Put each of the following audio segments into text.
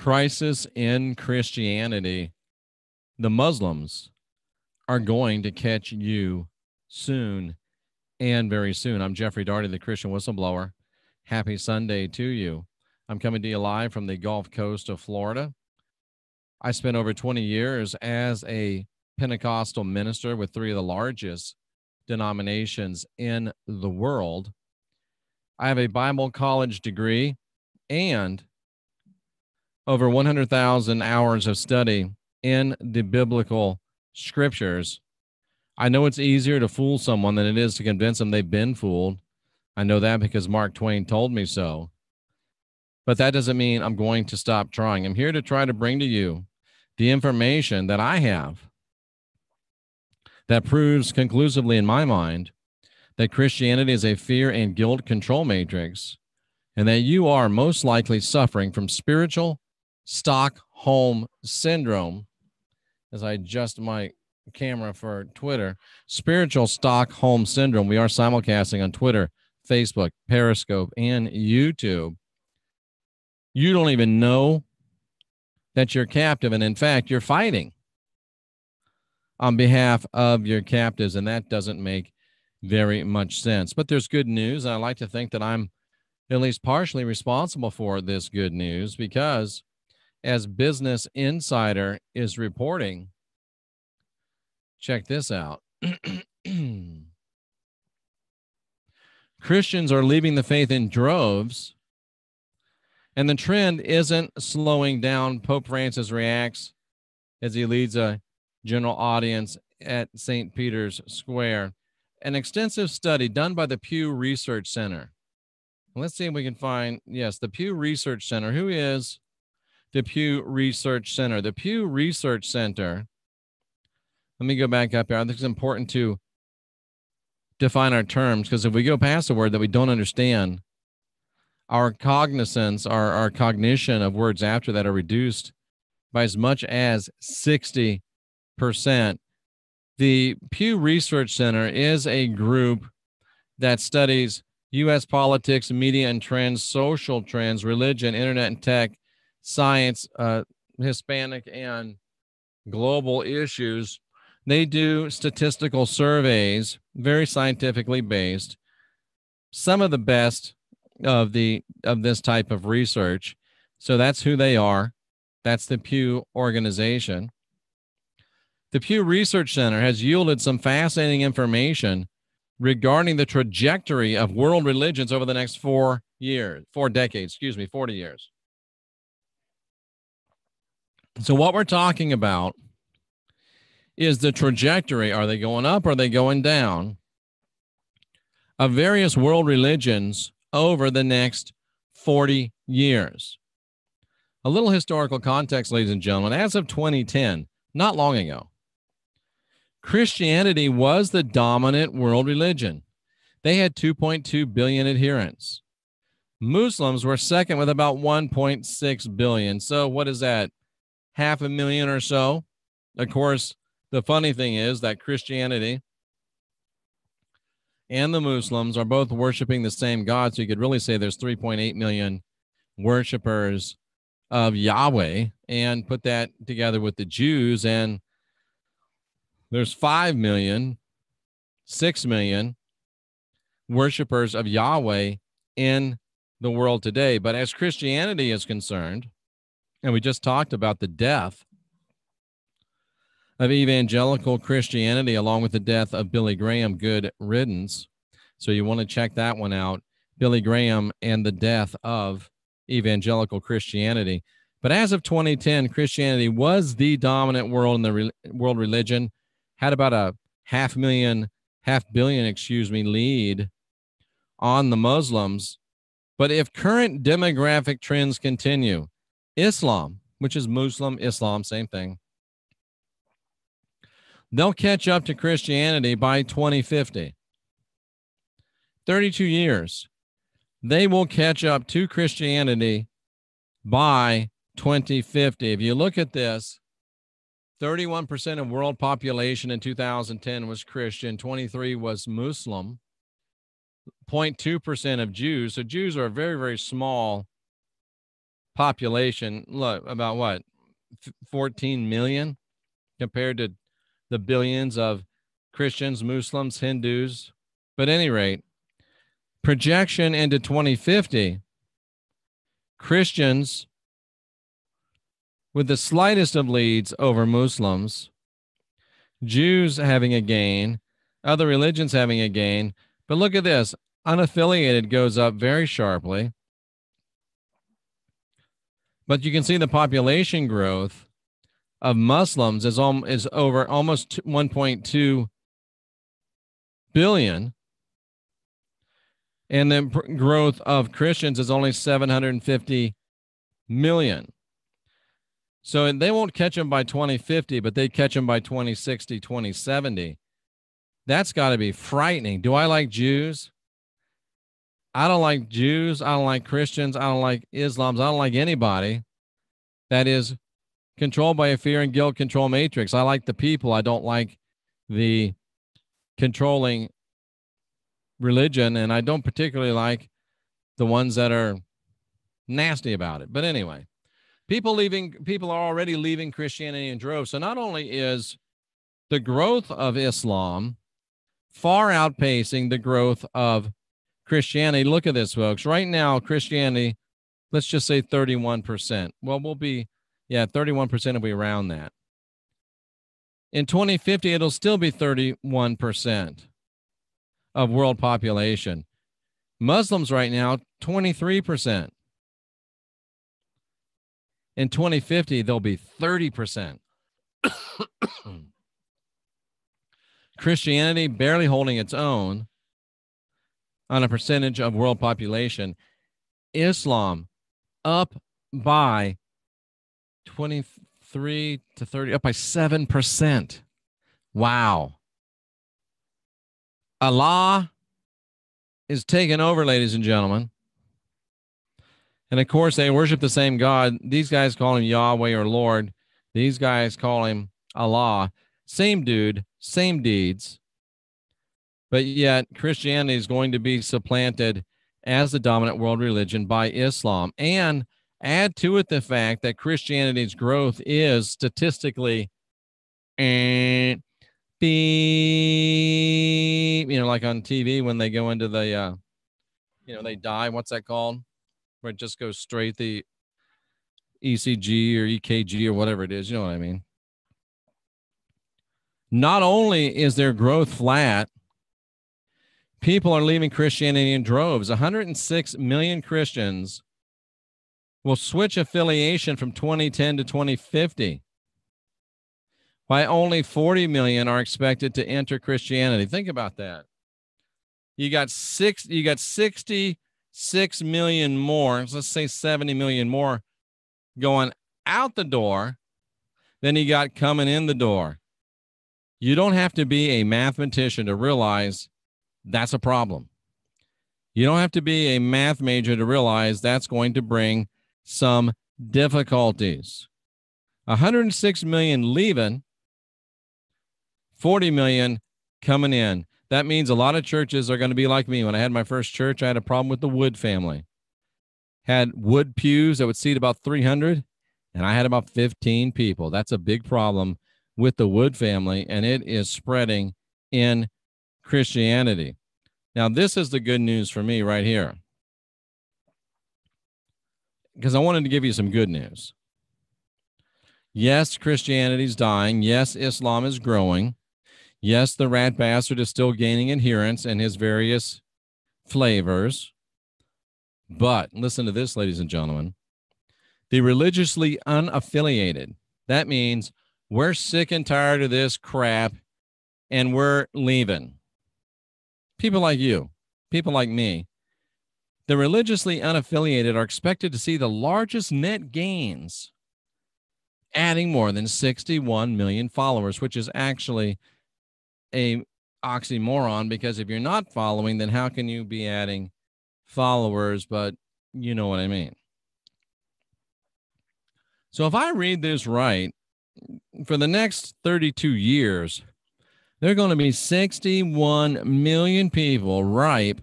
Crisis in Christianity. The Muslims are going to catch you soon and very soon. I'm Jeffrey Daugherty, the Christian Whistleblower. Happy Sunday to you. I'm coming to you live from the Gulf Coast of Florida. I spent over 20 years as a Pentecostal minister with three of the largest denominations in the world. I have a Bible college degree and over 100,000 hours of study in the biblical scriptures. I know it's easier to fool someone than it is to convince them they've been fooled. I know that because Mark Twain told me so. But that doesn't mean I'm going to stop trying. I'm here to try to bring to you the information that I have that proves conclusively in my mind that Christianity is a fear and guilt control matrix, and that you are most likely suffering from spiritual Stockholm syndrome. As I adjust my camera for Twitter, spiritual Stockholm syndrome. We are simulcasting on Twitter, Facebook, Periscope, and YouTube. You don't even know that you're captive, and in fact, you're fighting on behalf of your captives, and that doesn't make very much sense. But there's good news, and I like to think that I'm at least partially responsible for this good news, because as Business Insider is reporting, check this out. Christians are leaving the faith in droves, and the trend isn't slowing down. Pope Francis reacts as he leads a general audience at St. Peter's Square. An extensive study done by the Pew Research Center. Let's see if we can find, yes, the Pew Research Center. Who is the Pew Research Center? The Pew Research Center, let me go back up here. I think it's important to define our terms, because if we go past a word that we don't understand, our cognizance, our cognition of words after that are reduced by as much as 60%. The Pew Research Center is a group that studies U.S. politics, media and trends, social trends, religion, internet and tech, science, Hispanic and global issues. They do statistical surveys, very scientifically based. Some of the best of this type of research. So that's who they are. That's the Pew organization. The Pew Research Center has yielded some fascinating information regarding the trajectory of world religions over the next 40 years. So what we're talking about is the trajectory. Are they going up? Or are they going down? Of various world religions over the next 40 years. A little historical context, ladies and gentlemen. As of 2010, not long ago, Christianity was the dominant world religion. They had 2.2 billion adherents. Muslims were second with about 1.6 billion. So what is that? 500,000 or so. Of course, the funny thing is that Christianity and the Muslims are both worshiping the same God. So you could really say there's 3.8 million worshipers of Yahweh, and put that together with the Jews, and there's 5 million, 6 million worshipers of Yahweh in the world today. But as Christianity is concerned, and we just talked about the death of evangelical Christianity along with the death of Billy Graham, good riddance. So you want to check that one out, Billy Graham and the death of evangelical Christianity. But as of 2010, Christianity was the dominant world in the world religion, had about a half billion lead on the Muslims. But if current demographic trends continue, Islam, which is Muslim, Islam, same thing, they'll catch up to Christianity by 2050. 32 years. They will catch up to Christianity by 2050. If you look at this, 31% of world population in 2010 was Christian, 23% was Muslim, 0.2% of Jews. So Jews are a very, very small population, look, about what, 14 million compared to the billions of Christians, Muslims, Hindus. But at any rate, projection into 2050, Christians with the slightest of leads over Muslims, Jews having a gain, other religions having a gain. But look at this. Unaffiliated goes up very sharply. But you can see the population growth of Muslims is over almost 1.2 billion. And the growth of Christians is only 750 million. So they won't catch them by 2050, but they catch them by 2060, 2070. That's got to be frightening. Do I like Jews? I don't like Jews. I don't like Christians. I don't like Islams. I don't like anybody that is controlled by a fear and guilt control matrix. I like the people. I don't like the controlling religion, and I don't particularly like the ones that are nasty about it. But anyway, people are already leaving Christianity in droves. So not only is the growth of Islam far outpacing the growth of Christianity. Look at this, folks. Right now, Christianity, let's just say 31%. Well, 31% will be around that. In 2050, it'll still be 31% of world population. Muslims right now, 23%. In 2050, they'll be 30%. Christianity barely holding its own on a percentage of world population. Islam up by 23 to 30, up by 7%. Wow. Allah is taking over, ladies and gentlemen. And of course, they worship the same God. These guys call him Yahweh or Lord. These guys call him Allah. Same dude, same deeds. But yet, Christianity is going to be supplanted as the dominant world religion by Islam. And add to it the fact that Christianity's growth is statistically, like on TV when they go into the, they die. What's that called? Where it just goes straight, the ECG or EKG or whatever it is. You know what I mean? Not only is their growth flat, people are leaving Christianity in droves. 106 million Christians will switch affiliation from 2010 to 2050. While only 40 million are expected to enter Christianity. Think about that. You got 66 million more, let's say 70 million more going out the door than you got coming in the door. You don't have to be a mathematician to realize that's a problem. You don't have to be a math major to realize that's going to bring some difficulties. 106 million leaving, 40 million coming in. That means a lot of churches are going to be like me. When I had my first church, I had a problem with the Wood family. Had wood pews that would seat about 300, and I had about 15 people. That's a big problem with the Wood family, and it is spreading in Christianity. Now, this is the good news for me right here, because I wanted to give you some good news. Yes, Christianity is dying. Yes, Islam is growing. Yes, the rat bastard is still gaining adherents in his various flavors. But listen to this, ladies and gentlemen. The religiously unaffiliated, that means we're sick and tired of this crap and we're leaving. People like you, people like me. The religiously unaffiliated are expected to see the largest net gains, adding more than 61 million followers, which is actually a oxymoron, because if you're not following, then how can you be adding followers? But you know what I mean. So if I read this right, for the next 32 years, there are going to be 61 million people ripe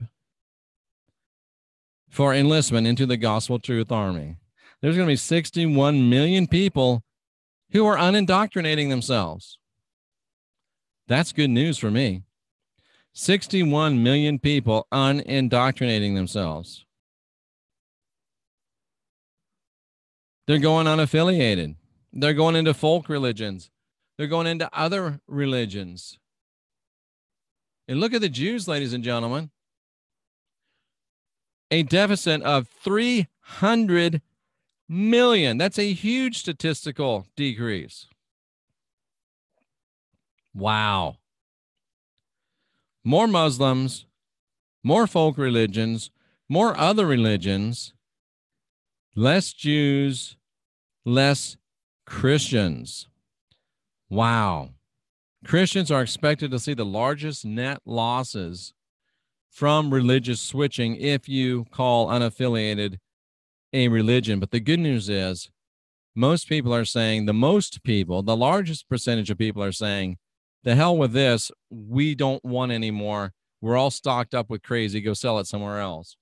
for enlistment into the Gospel Truth Army. There's going to be 61 million people who are unindoctrinating themselves. That's good news for me. 61 million people unindoctrinating themselves. They're going unaffiliated. They're going into folk religions. They're going into other religions. And look at the Jews, ladies and gentlemen. A deficit of 300 million. That's a huge statistical decrease. Wow. More Muslims, more folk religions, more other religions, less Jews, less Christians. Wow. Christians are expected to see the largest net losses from religious switching if you call unaffiliated a religion. But the good news is most people are saying, the largest percentage of people are saying, the hell with this. We don't want any more. We're all stocked up with crazy. Go sell it somewhere else.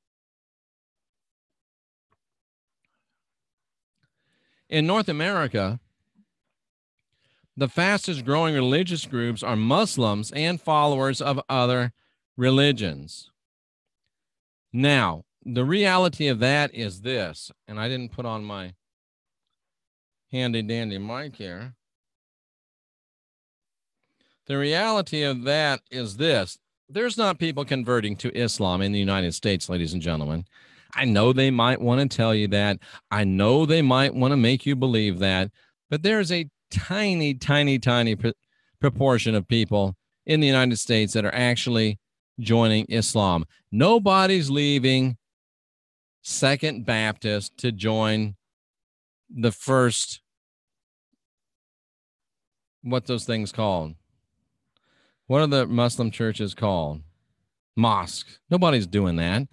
In North America, the fastest growing religious groups are Muslims and followers of other religions. Now, the reality of that is this, and I didn't put on my handy dandy mic here. The reality of that is this. There's not people converting to Islam in the United States, ladies and gentlemen. I know they might want to tell you that. I know they might want to make you believe that. But there's a tiny, tiny, tiny proportion of people in the United States that are actually joining Islam. Nobody's leaving Second Baptist to join the first, what those things called? What are the Muslim churches called? Mosques. Nobody's doing that.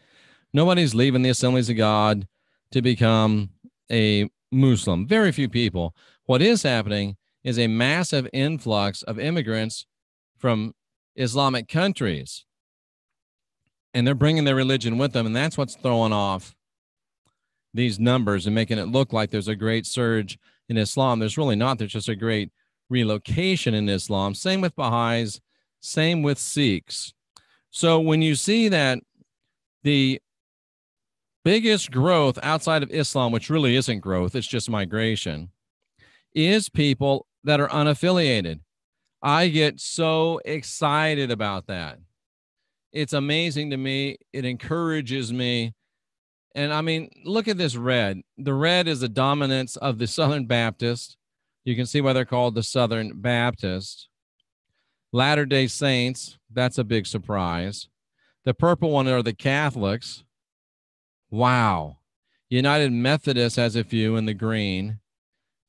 Nobody's leaving the Assemblies of God to become a Muslim. Very few people. What is happening is a massive influx of immigrants from Islamic countries. And they're bringing their religion with them. And that's what's throwing off these numbers and making it look like there's a great surge in Islam. There's really not. There's just a great relocation in Islam. Same with Baha'is. Same with Sikhs. So when you see that the biggest growth outside of Islam, which really isn't growth, it's just migration, is people that are unaffiliated. I get so excited about that. It's amazing to me. It encourages me. And I mean, look at this red. The red is the dominance of the Southern Baptist. You can see why they're called the Southern Baptist. Latter-day Saints, that's a big surprise. The purple one are the Catholics. Wow. United Methodist has a few in the green.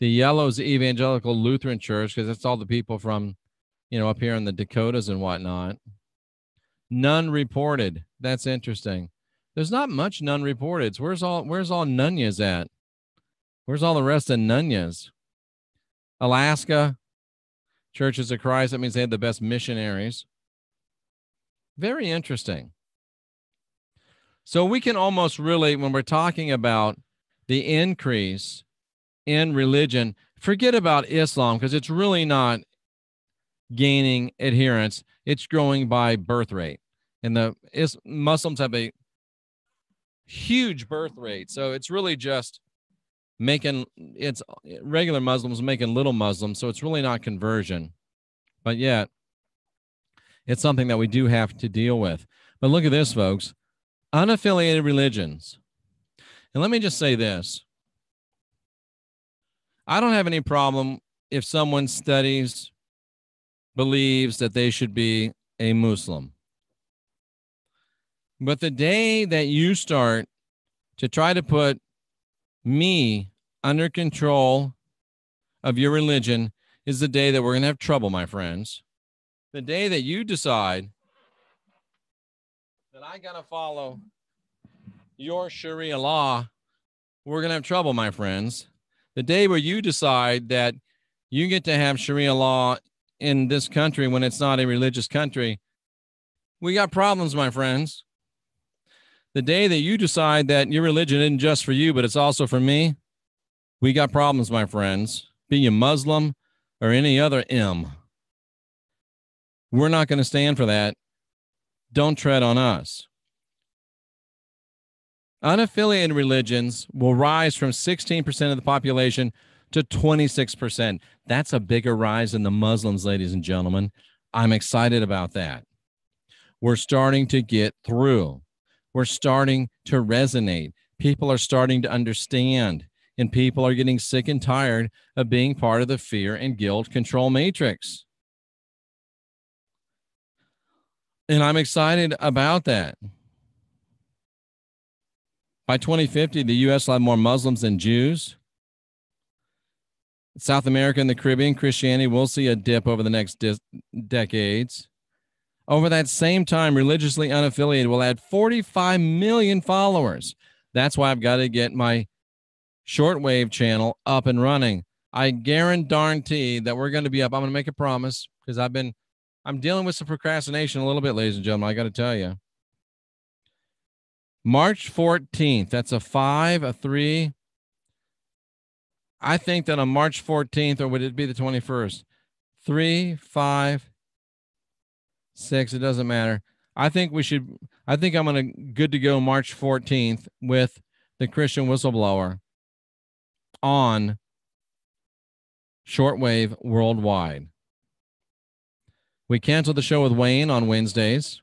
The yellow is the Evangelical Lutheran Church, because that's all the people from, up here in the Dakotas and whatnot. None reported. That's interesting. There's not much none reported. So where's all Nunyas at? Where's all the rest of Nunyas? Alaska, Churches of Christ. That means they had the best missionaries. Very interesting. So we can almost really, when we're talking about the increase in religion, forget about Islam, because it's really not gaining adherents. It's growing by birth rate. And the Muslims have a huge birth rate. So it's really just it's regular Muslims making little Muslims. So it's really not conversion. But yet, it's something that we do have to deal with. But look at this, folks. Unaffiliated religions. And let me just say this. I don't have any problem if someone believes that they should be a Muslim. But the day that you start to try to put me under control of your religion is the day that we're going to have trouble, my friends. The day that you decide that I got to follow your Sharia law, we're going to have trouble, my friends. The day where you decide that you get to have Sharia law in this country when it's not a religious country, we got problems, my friends. The day that you decide that your religion isn't just for you, but it's also for me, We got problems, my friends. Be you Muslim or any other M. We're not going to stand for that. Don't tread on us. Unaffiliated religions will rise from 16% of the population to 26%. That's a bigger rise than the Muslims, ladies and gentlemen. I'm excited about that. We're starting to get through. We're starting to resonate. People are starting to understand, and people are getting sick and tired of being part of the fear and guilt control matrix. And I'm excited about that. By 2050, the U.S. will have more Muslims than Jews. South America and the Caribbean, Christianity will see a dip over the next decades. Over that same time, religiously unaffiliated will add 45 million followers. That's why I've got to get my shortwave channel up and running. I guarantee that we're going to be up. I'm going to make a promise because I'm dealing with some procrastination a little bit, ladies and gentlemen. I got to tell you. March 14th, that's a 5, a 3. I think that on March 14th, or would it be the 21st? 3, 5, 6, it doesn't matter. I think I'm good to go March 14th with the Christian Whistleblower on shortwave worldwide. We canceled the show with Wayne on Wednesdays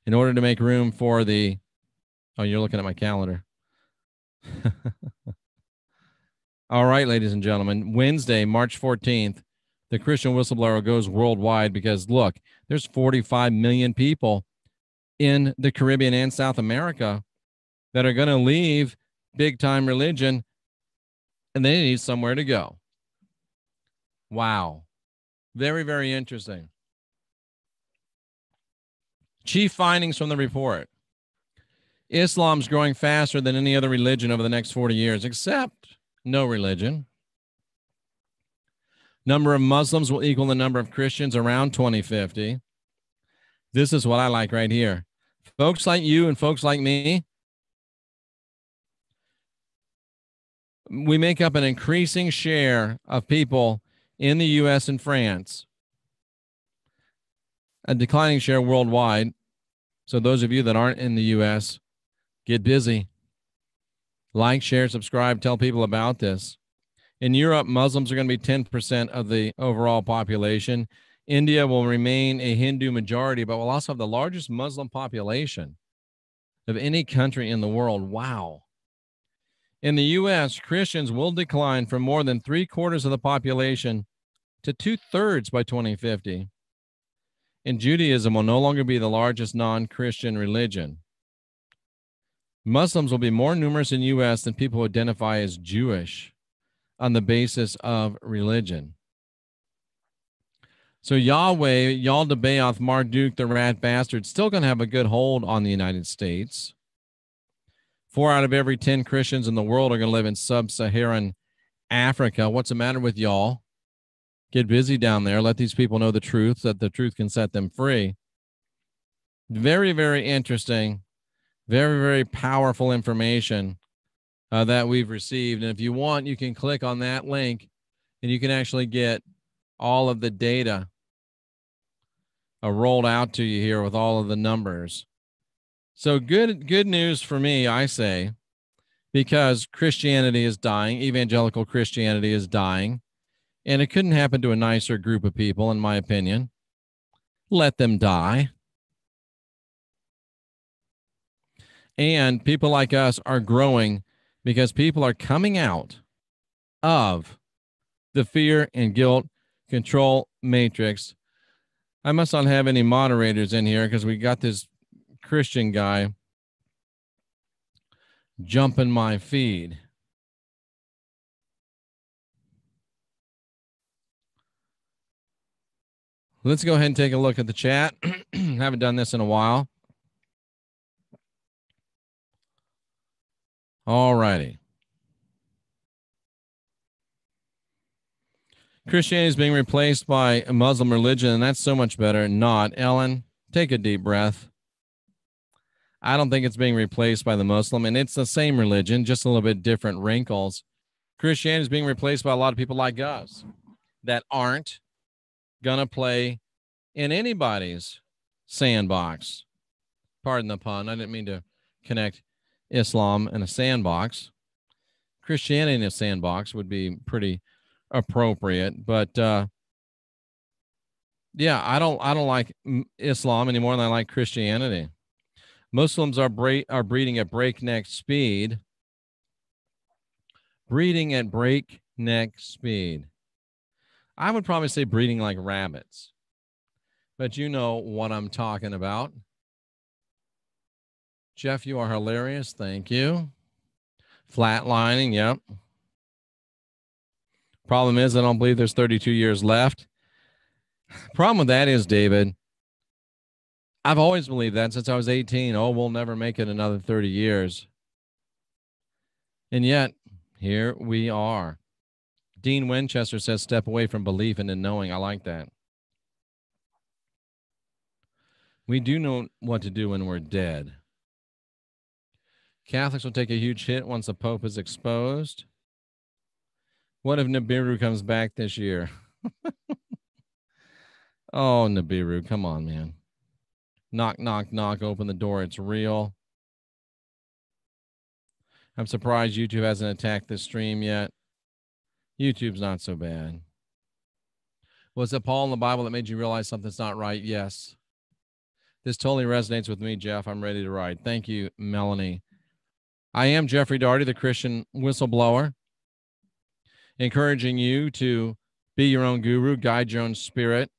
in order to make room for the... Oh, you're looking at my calendar. All right, ladies and gentlemen, Wednesday, March 14th, the Christian Whistleblower goes worldwide because, look, there's 45 million people in the Caribbean and South America that are going to leave big-time religion, and they need somewhere to go. Wow. Very, very interesting. Chief findings from the report. Islam's growing faster than any other religion over the next 40 years, except no religion. Number of Muslims will equal the number of Christians around 2050. This is what I like right here. Folks like you and folks like me, we make up an increasing share of people in the U.S. and France, a declining share worldwide. So those of you that aren't in the U.S., get busy. Like, share, subscribe, tell people about this. In Europe, Muslims are going to be 10% of the overall population. India will remain a Hindu majority, but will also have the largest Muslim population of any country in the world. Wow. In the U.S., Christians will decline from more than 3/4 of the population to 2/3 by 2050. And Judaism will no longer be the largest non-Christian religion. Muslims will be more numerous in the U.S. than people who identify as Jewish on the basis of religion. So Yahweh, Yaldabaoth, Marduk, the rat bastard, still going to have a good hold on the United States. 4 out of every 10 Christians in the world are going to live in sub-Saharan Africa. What's the matter with y'all? Get busy down there. Let these people know the truth, that the truth can set them free. Very, very interesting. Very, very powerful information that we've received. And if you want, you can click on that link and you can actually get all of the data rolled out to you here with all of the numbers. So good news for me, I say, because Christianity is dying. Evangelical Christianity is dying. And it couldn't happen to a nicer group of people, in my opinion. Let them die. And people like us are growing because people are coming out of the fear and guilt control matrix. I must not have any moderators in here because we got this Christian guy jumping my feed. Let's go ahead and take a look at the chat. Haven't done this in a while. All righty. Christianity is being replaced by a Muslim religion, and that's so much better. Not. Ellen, take a deep breath. I don't think it's being replaced by the Muslim, and it's the same religion, just a little bit different wrinkles. Christianity is being replaced by a lot of people like us that aren't going to play in anybody's sandbox. Pardon the pun. I didn't mean to connect Islam and a sandbox. Christianity in a sandbox would be pretty appropriate, but yeah, I don't like Islam any more than I like Christianity. Muslims are breeding at breakneck speed. Breeding at breakneck speed. I would probably say breeding like rabbits, but you know what I'm talking about. Jeff, you are hilarious. Thank you. Flatlining, yep. Problem is, I don't believe there's 32 years left. Problem with that is, David, I've always believed that since I was 18. Oh, we'll never make it another 30 years. And yet, here we are. Dean Winchester says, step away from belief into knowing. I like that. We do know what to do when we're dead. Catholics will take a huge hit once the Pope is exposed. What if Nibiru comes back this year? Oh, Nibiru, come on, man. Knock, knock, knock, open the door. It's real. I'm surprised YouTube hasn't attacked this stream yet. YouTube's not so bad. Was it Paul in the Bible that made you realize something's not right? Yes. This totally resonates with me, Jeff. I'm ready to ride. Thank you, Melanie. I am Jeffrey Daugherty, the Christian whistleblower, encouraging you to be your own guru, guide your own spirit,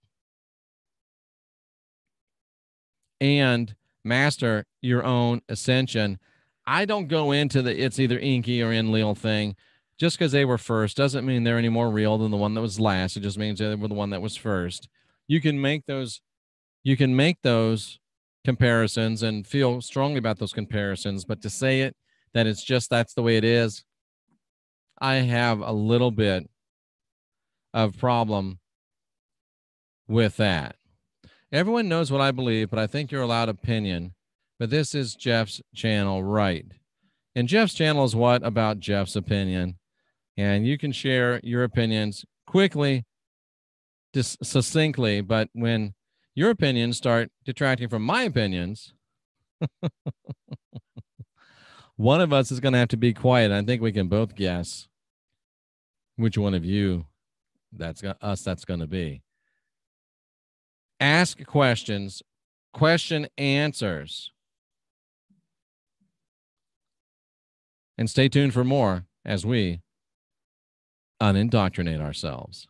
and master your own ascension. I don't go into the it's either Inky or Enlil thing. Just because they were first doesn't mean they're any more real than the one that was last. It just means they were the one that was first. You can make those comparisons and feel strongly about those comparisons, but to say it that it's just that's the way it is, I have a little bit of problem with that. Everyone knows what I believe, but I think you're allowed opinion. But this is Jeff's channel, right? And Jeff's channel is what about Jeff's opinion? And you can share your opinions quickly, just succinctly, but when your opinions start detracting from my opinions, one of us is going to have to be quiet. I think we can both guess which one of you that's going to be. Ask questions, question answers. And stay tuned for more as we unindoctrinate ourselves.